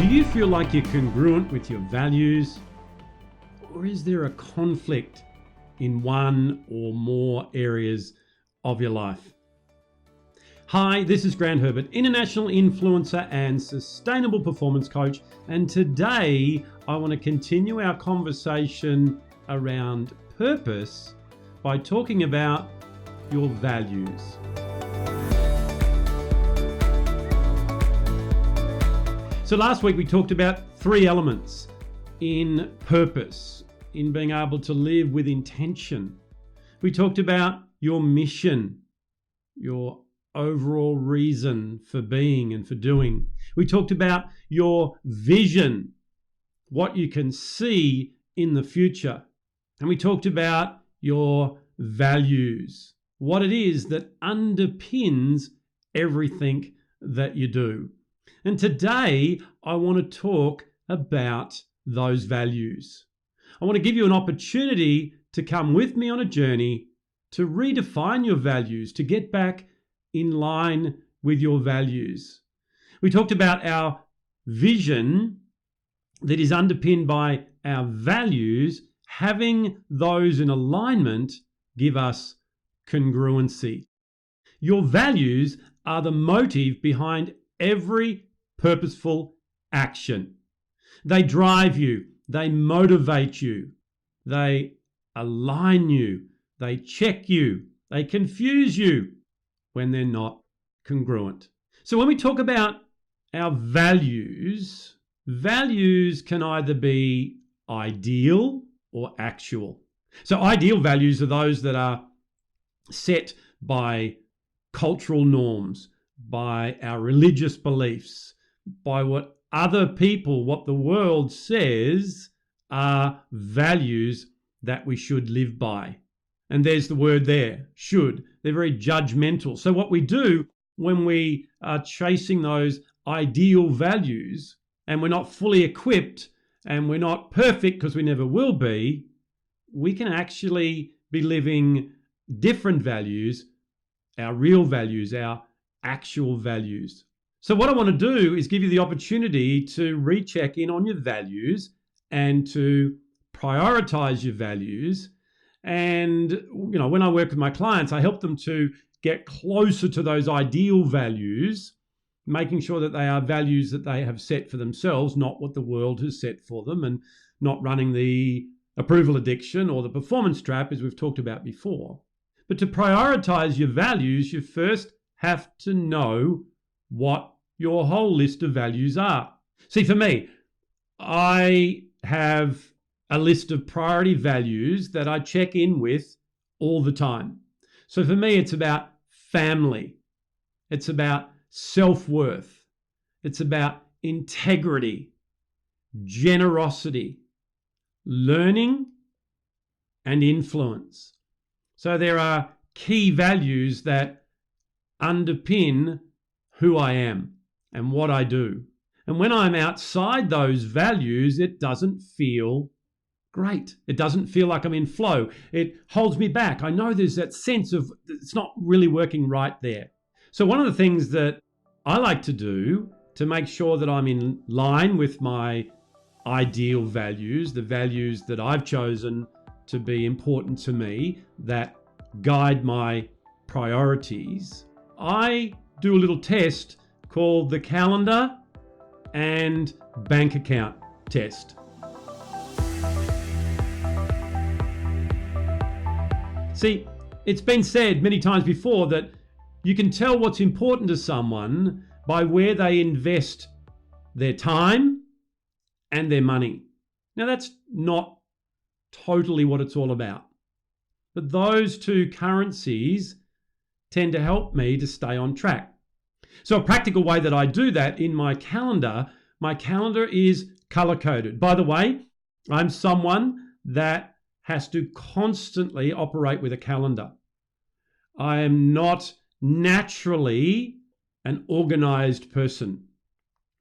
Do you feel like you're congruent with your values, or is there a conflict in one or more areas of your life? Hi, this is Grant Herbert, international influencer and sustainable performance coach, and today I want to continue our conversation around purpose by talking about your values. So last week we talked about 3 elements in purpose, in being able to live with intention. We talked about your mission, your overall reason for being and for doing. We talked about your vision, what you can see in the future. And we talked about your values, what it is that underpins everything that you do. And today I want to talk about those values. I want to give you an opportunity to come with me on a journey to redefine your values, to get back in line with your values. We talked about our vision that is underpinned by our values. Having those in alignment give us congruency. Your values are the motive behind every purposeful action. They drive you, they motivate you, they align you, they check you, they confuse you when they're not congruent. So when we talk about our values, values can either be ideal or actual. So ideal values are those that are set by cultural norms, by our religious beliefs, by what other people, what the world says are values that we should live by. And there's the word there, should. They're very judgmental. So what we do when we are chasing those ideal values and we're not fully equipped and we're not perfect because we never will be, we can actually be living different values, our real values, our actual values. So what I want to do is give you the opportunity to recheck in on your values and to prioritize your values. And, when I work with my clients, I help them to get closer to those ideal values, making sure that they are values that they have set for themselves, not what the world has set for them, and not running the approval addiction or the performance trap, as we've talked about before. But to prioritize your values, you first have to know what your whole list of values are. See, for me, I have a list of priority values that I check in with all the time. So for me, it's about family. It's about self-worth. It's about integrity, generosity, learning, and influence. So there are key values that underpin who I am and what I do. And when I'm outside those values, it doesn't feel great. It doesn't feel like I'm in flow. It holds me back. I know there's that sense of it's not really working right there. So one of the things that I like to do to make sure that I'm in line with my ideal values, the values that I've chosen to be important to me, that guide my priorities, I do a little test called the calendar and bank account test. See, it's been said many times before that you can tell what's important to someone by where they invest their time and their money. Now, that's not totally what it's all about, but those two currencies tend to help me to stay on track. So a practical way that I do that in my calendar is color-coded. By the way, I'm someone that has to constantly operate with a calendar. I am not naturally an organized person.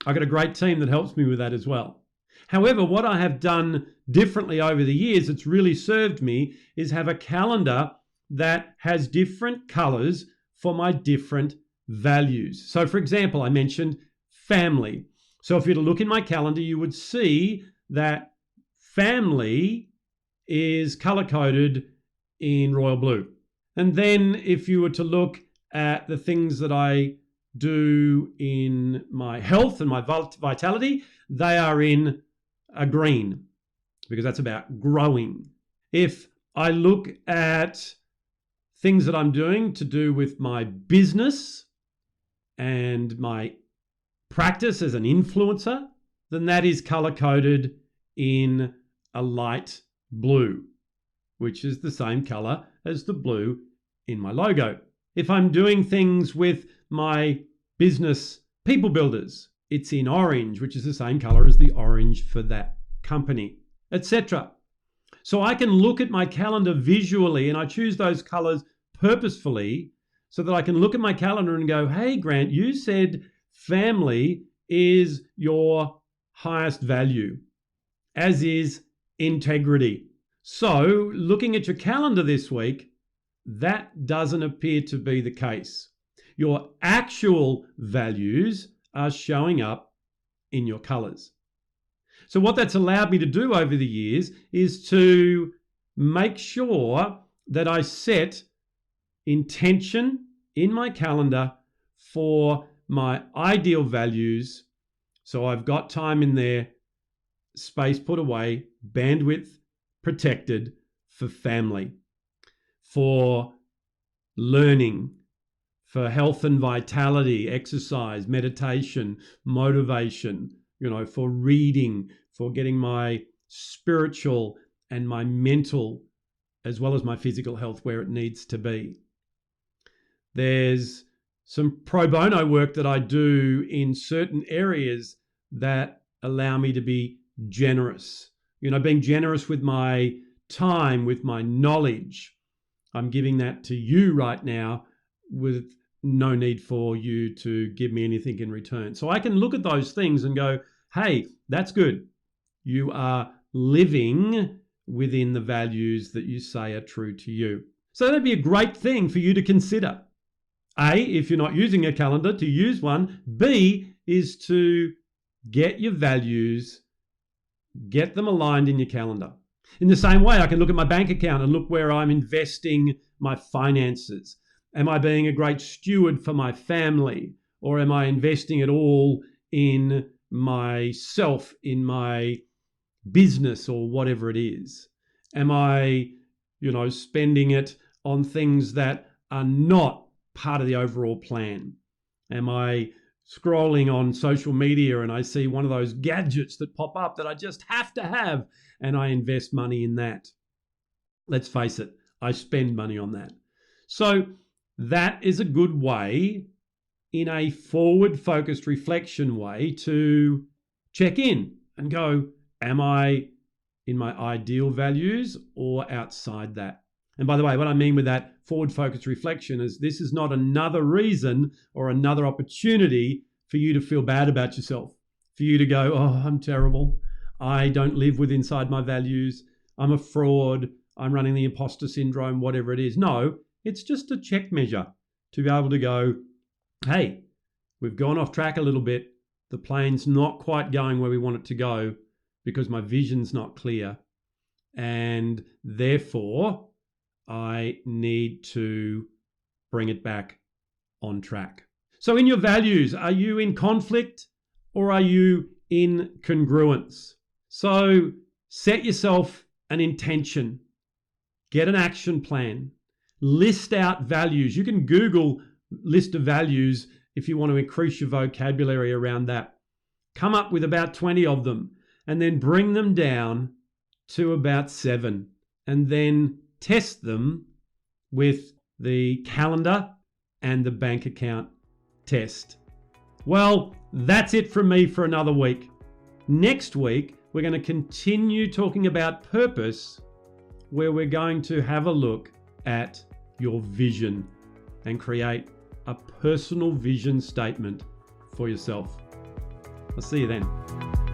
I've got a great team that helps me with that as well. However, what I have done differently over the years that's really served me is have a calendar that has different colors for my different values. So for example, I mentioned family. So if you were to look in my calendar, you would see that family is color-coded in royal blue. And then if you were to look at the things that I do in my health and my vitality, they are in a green, because that's about growing. If I look at things that I'm doing to do with my business and my practice as an influencer, then that is color-coded in a light blue, which is the same color as the blue in my logo. If I'm doing things with my business people builders, it's in orange, which is the same color as the orange for that company, etc. So I can look at my calendar visually, and I choose those colors purposefully so that I can look at my calendar and go, hey, Grant, you said family is your highest value, as is integrity. So looking at your calendar this week, that doesn't appear to be the case. Your actual values are showing up in your colors. So what that's allowed me to do over the years is to make sure that I set intention in my calendar for my ideal values. So I've got time in there, space put away, bandwidth protected for family, for learning, for health and vitality, exercise, meditation, motivation, for reading, for getting my spiritual and my mental as well as my physical health where it needs to be. There's some pro bono work that I do in certain areas that allow me to be generous. Being generous with my time, with my knowledge. I'm giving that to you right now with no need for you to give me anything in return. So I can look at those things and go, hey, that's good. You are living within the values that you say are true to you. So that'd be a great thing for you to consider. A, if you're not using a calendar, to use one. B, is to get your values, get them aligned in your calendar. In the same way, I can look at my bank account and look where I'm investing my finances. Am I being a great steward for my family? Or am I investing it all in myself, in my business or whatever it is? Am I, spending it on things that are not part of the overall plan? Am I scrolling on social media and I see one of those gadgets that pop up that I just have to have and I invest money in that? Let's face it, I spend money on that. So that is a good way, in a forward-focused reflection way, to check in and go, am I in my ideal values or outside that? And by the way, what I mean with that forward-focused reflection is this is not another reason or another opportunity for you to feel bad about yourself, for you to go, oh, I'm terrible. I don't live with inside my values. I'm a fraud. I'm running the imposter syndrome, whatever it is. No, it's just a check measure to be able to go, hey, we've gone off track a little bit. The plane's not quite going where we want it to go because my vision's not clear. And therefore, I need to bring it back on track. So in your values, are you in conflict or are you in congruence? So set yourself an intention, get an action plan, list out values. You can Google list of values if you want to increase your vocabulary around that. Come up with about 20 of them and then bring them down to about 7 and then test them with the calendar and the bank account test. Well, that's it from me for another week. Next week, we're going to continue talking about purpose, where we're going to have a look at your vision and create a personal vision statement for yourself. I'll see you then.